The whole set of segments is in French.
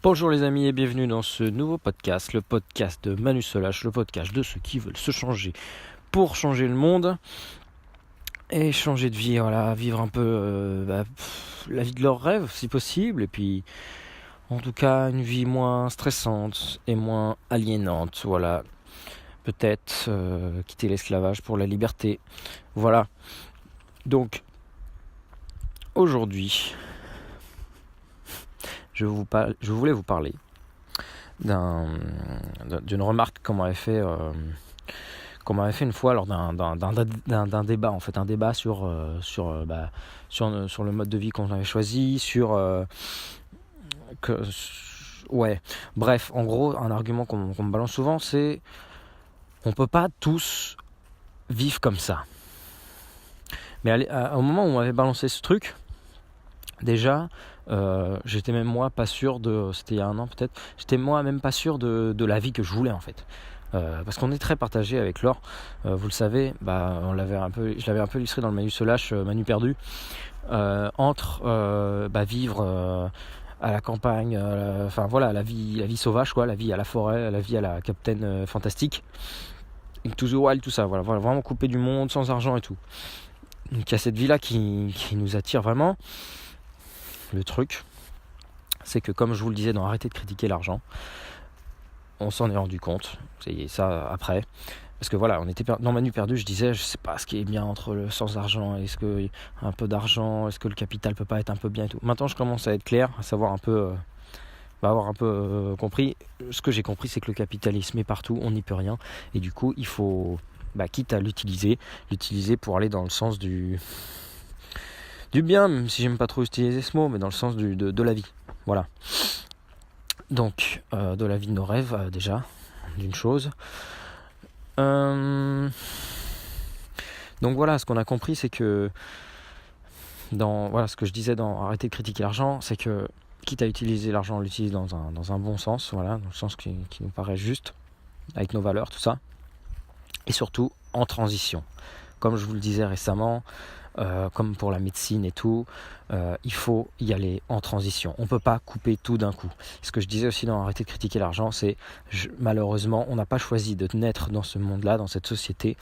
Bonjour les amis et bienvenue dans ce nouveau podcast, le podcast de Manu Solache, le podcast de ceux qui veulent se changer pour changer le monde et changer de vie, voilà, vivre un peu la vie de leurs rêves si possible, et puis en tout cas une vie moins stressante et moins aliénante, voilà, peut-être quitter l'esclavage pour la liberté, voilà. Donc aujourd'hui je voulais vous parler d'une remarque qu'on m'avait fait une fois lors d'un débat, en fait, un débat sur le mode de vie qu'on avait choisi, bref, en gros, un argument qu'on me balance souvent, c'est on peut pas tous vivre comme ça. Mais au moment où on m'avait balancé ce truc, déjà, j'étais même moi pas sûr c'était il y a un an peut-être, j'étais moi même pas sûr de la vie que je voulais en fait. Parce qu'on est très partagé avec Laure, vous le savez, je l'avais un peu illustré dans le Manu Solache, Manu perdu, entre vivre à la campagne, la vie sauvage, quoi, la vie à la forêt, la vie à la Captain Fantastique, Into the Wild, tout ça, voilà, vraiment coupé du monde, sans argent et tout. Donc il y a cette vie-là qui nous attire vraiment. Le truc, c'est que comme je vous le disais dans Arrêtez de critiquer l'argent, on s'en est rendu compte, c'est ça après, parce que voilà, on était dans Manu perdu, je disais, je sais pas ce qui est bien entre le sans argent, est-ce que un peu d'argent, est-ce que le capital peut pas être un peu bien et tout. Maintenant je commence à être clair, à savoir un peu, avoir un peu compris. Ce que j'ai compris, c'est que le capitalisme est partout, on n'y peut rien, et du coup il faut, quitte à l'utiliser pour aller dans le sens du bien, même si j'aime pas trop utiliser ce mot, mais dans le sens de la vie, voilà. Donc, de la vie de nos rêves, déjà, d'une chose. Donc voilà, ce qu'on a compris, c'est que ce que je disais dans Arrêter de critiquer l'argent, c'est que quitte à utiliser l'argent, on l'utilise dans un bon sens, voilà, dans le sens qui nous paraît juste, avec nos valeurs, tout ça. Et surtout, en transition. Comme je vous le disais récemment, comme pour la médecine et tout, il faut y aller en transition. On ne peut pas couper tout d'un coup. Ce que je disais aussi dans Arrêter de critiquer l'argent, c'est malheureusement, on n'a pas choisi de naître dans ce monde-là, dans cette société.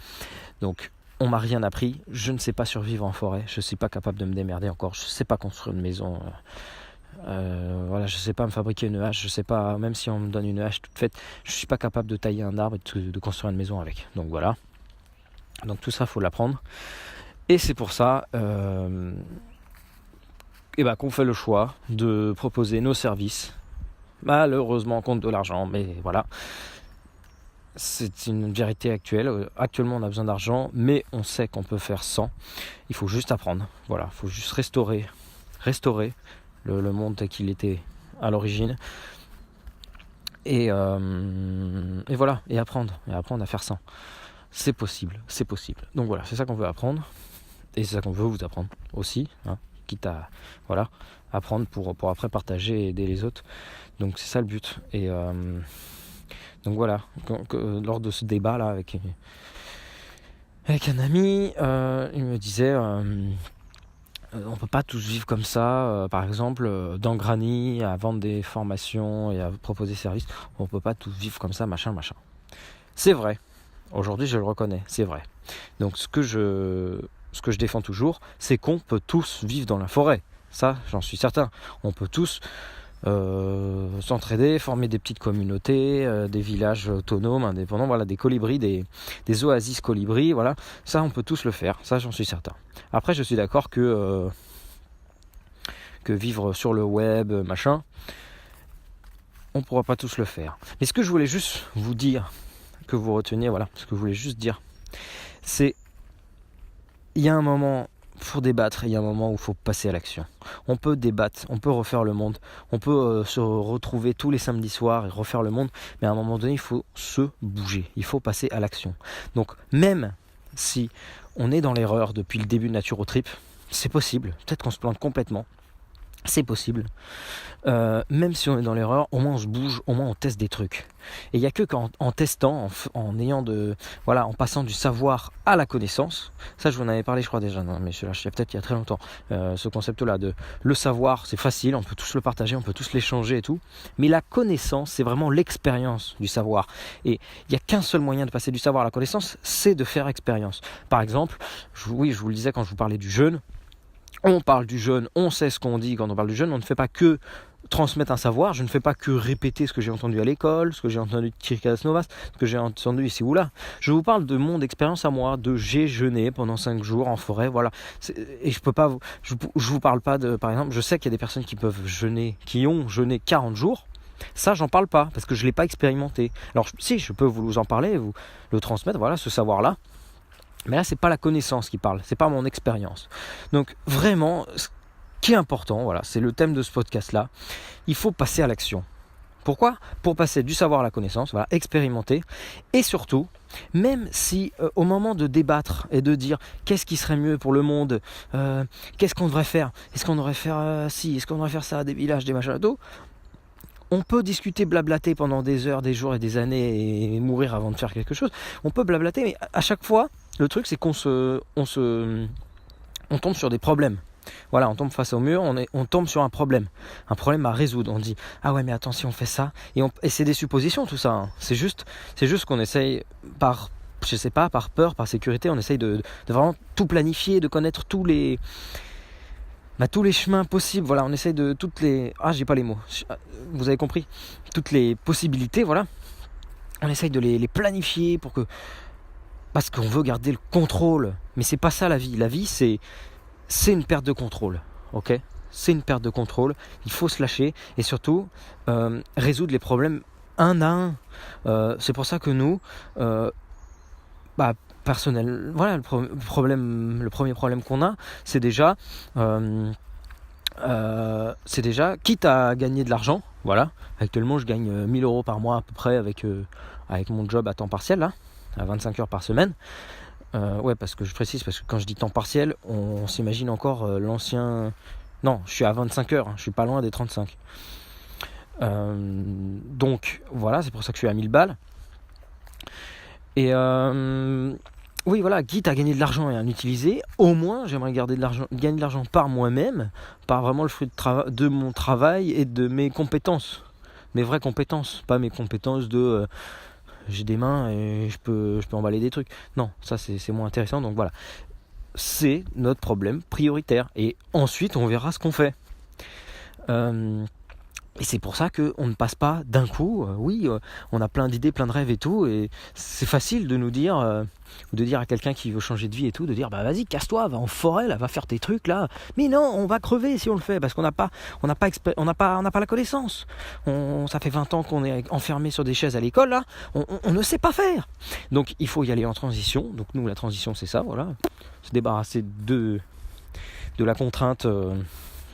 Donc, on m'a rien appris. Je ne sais pas survivre en forêt. Je ne suis pas capable de me démerder encore. Je ne sais pas construire une maison. Je ne sais pas me fabriquer une hache. Je ne sais pas, même si on me donne une hache toute faite, je ne suis pas capable de tailler un arbre et de construire une maison avec. Donc voilà. Donc tout ça, il faut l'apprendre. Et c'est pour ça qu'on fait le choix de proposer nos services, malheureusement contre de l'argent, mais voilà, c'est une vérité actuelle. Actuellement on a besoin d'argent, mais on sait qu'on peut faire sans. Il faut juste apprendre, voilà, il faut juste restaurer le monde tel qu'il était à l'origine, et voilà, et apprendre à faire sans. C'est possible. Donc voilà, c'est ça qu'on veut apprendre. Et c'est ça qu'on veut vous apprendre aussi, hein, quitte à apprendre pour après partager et aider les autres. Donc c'est ça le but. Et donc voilà, lors de ce débat là avec un ami, il me disait on peut pas tous vivre comme ça, par exemple dans Granny, à vendre des formations et à proposer des services, on peut pas tous vivre comme ça, machin. C'est vrai, aujourd'hui je le reconnais, c'est vrai. Donc ce que je défends toujours, c'est qu'on peut tous vivre dans la forêt. Ça, j'en suis certain. On peut tous s'entraider, former des petites communautés, des villages autonomes, indépendants, voilà, des colibris, des oasis colibris, voilà. Ça, on peut tous le faire. Ça, j'en suis certain. Après, je suis d'accord que vivre sur le web, machin, on ne pourra pas tous le faire. Mais ce que je voulais juste vous dire, que vous reteniez, voilà, ce que je voulais juste dire, c'est il y a un moment pour débattre, il y a un moment où il faut passer à l'action. On peut débattre, on peut refaire le monde, on peut se retrouver tous les samedis soirs et refaire le monde, mais à un moment donné, il faut se bouger, il faut passer à l'action. Donc même si on est dans l'erreur depuis le début de Nature au Trip, c'est possible, peut-être qu'on se plante complètement, C'est possible. Même si on est dans l'erreur, au moins on se bouge, au moins on teste des trucs. Et il n'y a que en testant, en passant du savoir à la connaissance. Ça, je vous en avais parlé, je crois déjà. Non, mais je l'ai peut-être il y a très longtemps. Ce concept-là de le savoir, c'est facile, on peut tous le partager, on peut tous l'échanger et tout. Mais la connaissance, c'est vraiment l'expérience du savoir. Et il n'y a qu'un seul moyen de passer du savoir à la connaissance, c'est de faire expérience. Par exemple, je vous le disais quand je vous parlais du jeûne. On parle du jeûne, on sait ce qu'on dit quand on parle du jeûne, on ne fait pas que transmettre un savoir, je ne fais pas que répéter ce que j'ai entendu à l'école, ce que j'ai entendu de Kirkas Novas, ce que j'ai entendu ici ou là. Je vous parle de mon expérience à moi, de j'ai jeûné pendant 5 jours en forêt, voilà. Et je peux pas je vous parle pas de, par exemple, je sais qu'il y a des personnes qui peuvent jeûner, qui ont jeûné 40 jours. Ça, j'en parle pas, parce que je ne l'ai pas expérimenté. Alors si, je peux vous en parler, vous le transmettre, voilà, ce savoir-là. Mais là, c'est pas la connaissance qui parle, c'est pas mon expérience. Donc vraiment, ce qui est important, voilà, c'est le thème de ce podcast-là. Il faut passer à l'action. Pourquoi ? Pour passer du savoir à la connaissance, voilà, expérimenter. Et surtout, même si au moment de débattre et de dire qu'est-ce qui serait mieux pour le monde, qu'est-ce qu'on devrait faire ? Est-ce qu'on devrait faire ci ? Est-ce qu'on devrait faire ça ? Des villages, des machins, tout. On peut discuter, blablater pendant des heures, des jours et des années et mourir avant de faire quelque chose. On peut blablater, mais à chaque fois, le truc c'est qu'on tombe sur des problèmes. Voilà, on tombe face au mur, on tombe sur un problème à résoudre. On dit ah ouais mais attends si on fait ça et c'est des suppositions tout ça. Hein. C'est juste qu'on essaye par peur, par sécurité, on essaye de vraiment tout planifier, de connaître tous les chemins possibles, voilà, on essaye de toutes les... Ah, j'ai pas les mots, vous avez compris, toutes les possibilités, voilà, on essaye de les planifier parce qu'on veut garder le contrôle, mais c'est pas ça la vie, c'est une perte de contrôle, ok ? C'est une perte de contrôle, il faut se lâcher, et surtout, résoudre les problèmes un à un, c'est pour ça que nous, personnel, voilà, le premier problème qu'on a, c'est déjà quitte à gagner de l'argent, voilà, actuellement je gagne 1000 € par mois à peu près avec mon job à temps partiel là, à 25 heures par semaine. Ouais, parce que je précise, parce que quand je dis temps partiel, on s'imagine encore l'ancien... Non, je suis à 25 heures, hein, je suis pas loin des 35. Donc voilà, c'est pour ça que je suis à 1000 balles. Et oui, voilà, quitte à gagner de l'argent et à en utiliser, au moins j'aimerais gagner de l'argent par moi-même, par vraiment le fruit de mon travail et de mes compétences, mes vraies compétences, pas mes compétences de j'ai des mains et je peux emballer des trucs. Non, ça c'est moins intéressant, donc voilà. C'est notre problème prioritaire et ensuite on verra ce qu'on fait. Et c'est pour ça qu'on ne passe pas d'un coup, on a plein d'idées, plein de rêves et tout, et c'est facile de nous dire, ou de dire à quelqu'un qui veut changer de vie et tout, de dire bah vas-y casse-toi, va en forêt, là, va faire tes trucs là. Mais non, on va crever si on le fait, parce qu'on n'a pas la connaissance. Ça fait 20 ans qu'on est enfermé sur des chaises à l'école là, on ne sait pas faire. Donc il faut y aller en transition. Donc nous la transition c'est ça, voilà, se débarrasser de la contrainte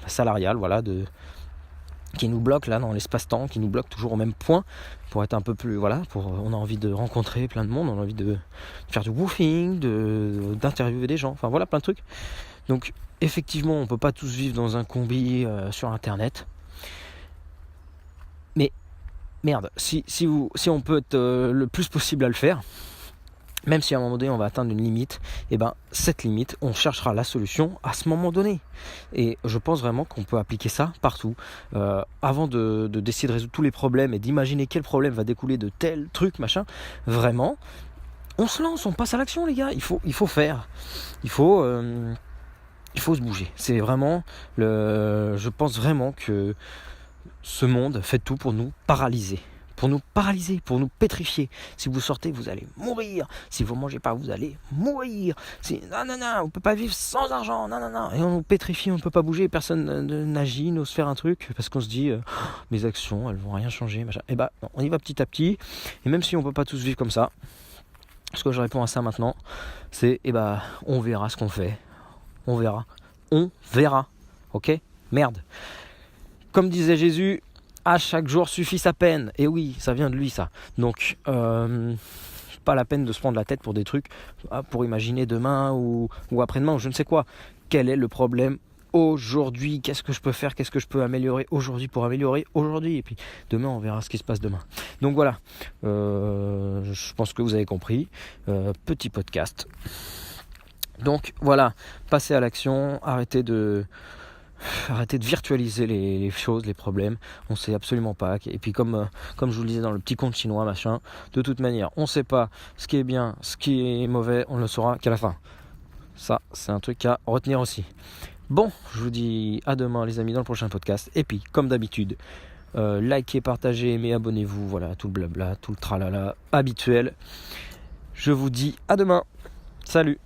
salariale, voilà, qui nous bloque là dans l'espace-temps, qui nous bloque toujours au même point pour être un peu plus, voilà, on a envie de rencontrer plein de monde, on a envie de faire du woofing, d'interviewer des gens, enfin voilà, plein de trucs. Donc effectivement on peut pas tous vivre dans un combi sur internet, mais merde, si on peut être le plus possible à le faire, même si à un moment donné on va atteindre une limite, et ben cette limite, on cherchera la solution à ce moment donné. Et je pense vraiment qu'on peut appliquer ça partout. Avant de d'essayer de résoudre tous les problèmes et d'imaginer quel problème va découler de tel truc, machin, vraiment, on se lance, on passe à l'action les gars. Il faut faire. Il faut se bouger. C'est vraiment je pense vraiment que ce monde fait tout pour nous paralyser. Pour nous pétrifier. Si vous sortez, vous allez mourir. Si vous mangez pas, vous allez mourir. Non, on peut pas vivre sans argent. Non. Et on nous pétrifie, on ne peut pas bouger. Personne n'agit, n'ose faire un truc parce qu'on se dit mes actions, elles vont rien changer. Machin. Et bah, on y va petit à petit. Et même si on peut pas tous vivre comme ça, ce que je réponds à ça maintenant, c'est on verra ce qu'on fait. On verra. Ok ? Merde. Comme disait Jésus, à chaque jour suffit sa peine. Et oui, ça vient de lui ça. Donc, pas la peine de se prendre la tête pour des trucs, pour imaginer demain ou après-demain ou je ne sais quoi. Quel est le problème aujourd'hui, qu'est-ce que je peux faire, qu'est-ce que je peux améliorer aujourd'hui pour améliorer aujourd'hui, et puis demain on verra ce qui se passe demain. Donc voilà, je pense que vous avez compris, petit podcast. Donc voilà, passez à l'action, arrêtez de virtualiser les choses, les problèmes. On sait absolument pas. Et puis comme je vous le disais dans le petit conte chinois, machin, de toute manière, on sait pas ce qui est bien, ce qui est mauvais, on ne le saura qu'à la fin. Ça, c'est un truc à retenir aussi. Bon, je vous dis à demain les amis dans le prochain podcast. Et puis, comme d'habitude, likez, partagez, aimez, abonnez-vous. Voilà, tout le blabla, tout le tralala habituel. Je vous dis à demain. Salut!